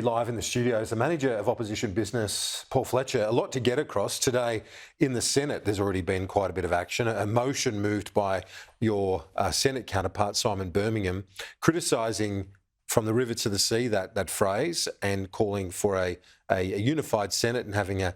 Live in the studios, the manager of Opposition Business, Paul Fletcher. A lot to get across today in the Senate. There's already been quite a bit of action. A motion moved by your Senate counterpart, Simon Birmingham, criticising from the river to the sea that phrase and calling for a unified Senate and having a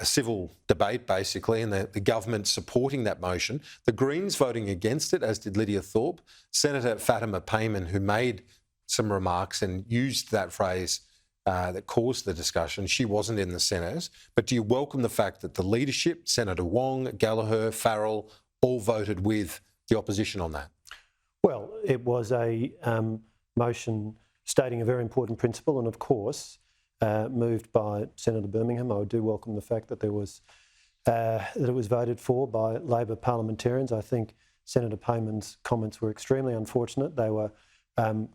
civil debate, basically, and the government supporting that motion. The Greens voting against it, as did Lydia Thorpe. Senator Fatima Payman, who made some remarks and used that phrase that caused the discussion. She wasn't in the Senate. But do you welcome the fact that the leadership, Senator Wong, Gallagher, Farrell, all voted with the opposition on that? Well, it was a motion stating a very important principle, and of course, moved by Senator Birmingham. I do welcome the fact that it was voted for by Labor parliamentarians. I think Senator Payman's comments were extremely unfortunate. They were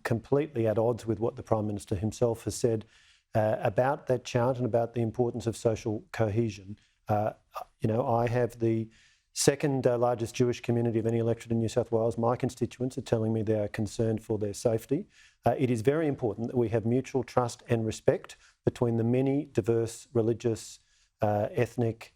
completely at odds with what the Prime Minister himself has said about that chant and about the importance of social cohesion. I have the second largest Jewish community of any electorate in New South Wales. My constituents are telling me they are concerned for their safety. It is very important that we have mutual trust and respect between the many diverse religious, ethnic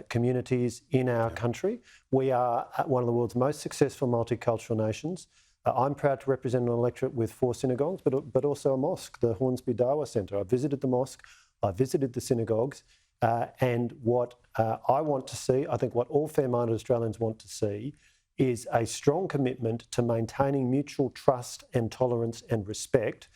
communities in our country. We are one of the world's most successful multicultural nations. I'm proud to represent an electorate with 4 synagogues, but also a mosque, the Hornsby Dawa Centre. I visited the mosque, I visited the synagogues, and what I want to see, I think what all fair-minded Australians want to see, is a strong commitment to maintaining mutual trust and tolerance and respect.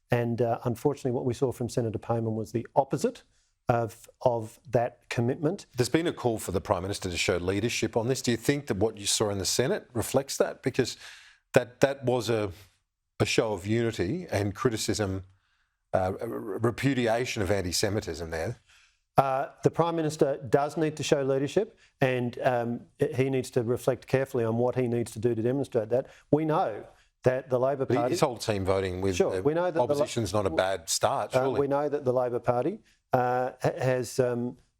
And unfortunately, what we saw from Senator Payman was the opposite of that commitment. There's been a call for the Prime Minister to show leadership on this. Do you think that what you saw in the Senate reflects that? Because that was a show of unity and criticism, repudiation of anti-Semitism there. The Prime Minister does need to show leadership, and he needs to reflect carefully on what he needs to do to demonstrate that. We know that the Labor Party... His whole team voting with we know that opposition's not a bad start, surely. We know that the Labor Party has,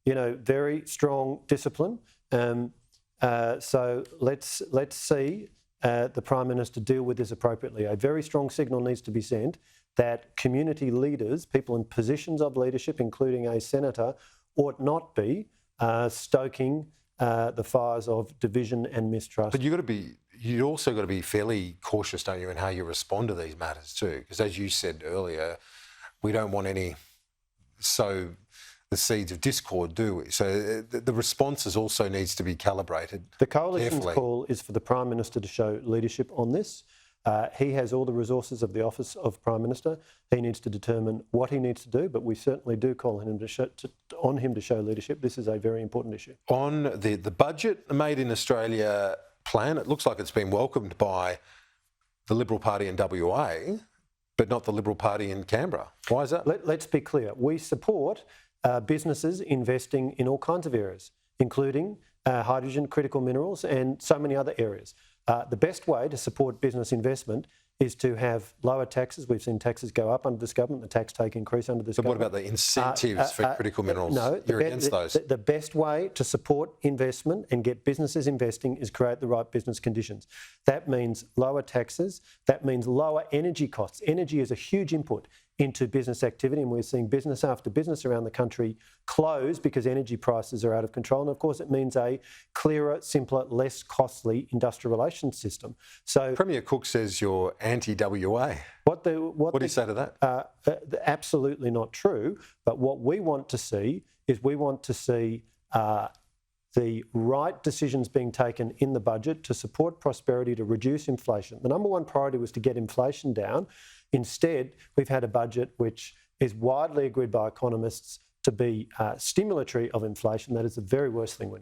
very strong discipline. So let's see the Prime Minister deal with this appropriately. A very strong signal needs to be sent that community leaders, people in positions of leadership, including a senator, ought not be stoking the fires of division and mistrust. But you also got to be fairly cautious, don't you, in how you respond to these matters too? Because as you said earlier, we don't want any sow the seeds of discord, do we? So the responses also needs to be calibrated. The coalition's carefully. Call is for the Prime Minister to show leadership on this. He has all the resources of the Office of Prime Minister. He needs to determine what he needs to do, but we certainly do call on him to show leadership. This is a very important issue. On the budget Made in Australia plan, it looks like it's been welcomed by the Liberal Party in WA, but not the Liberal Party in Canberra. Why is that? Let's be clear. We support businesses investing in all kinds of areas, including hydrogen, critical minerals, and so many other areas. The best way to support business investment is to have lower taxes. We've seen taxes go up under this government, the tax take increase under this government. But what about the incentives for critical minerals? No, you're against those. The best way to support investment and get businesses investing is create the right business conditions. That means lower taxes. That means lower energy costs. Energy is a huge input into business activity, and we're seeing business after business around the country close because energy prices are out of control. And of course, it means a clearer, simpler, less costly industrial relations system. So Premier Cook says you're anti-WA. What do you say to that? Absolutely not true. But what we want to see is the right decisions being taken in the budget to support prosperity, to reduce inflation. The number one priority was to get inflation down. Instead, we've had a budget which is widely agreed by economists to be stimulatory of inflation. That is the very worst thing we need.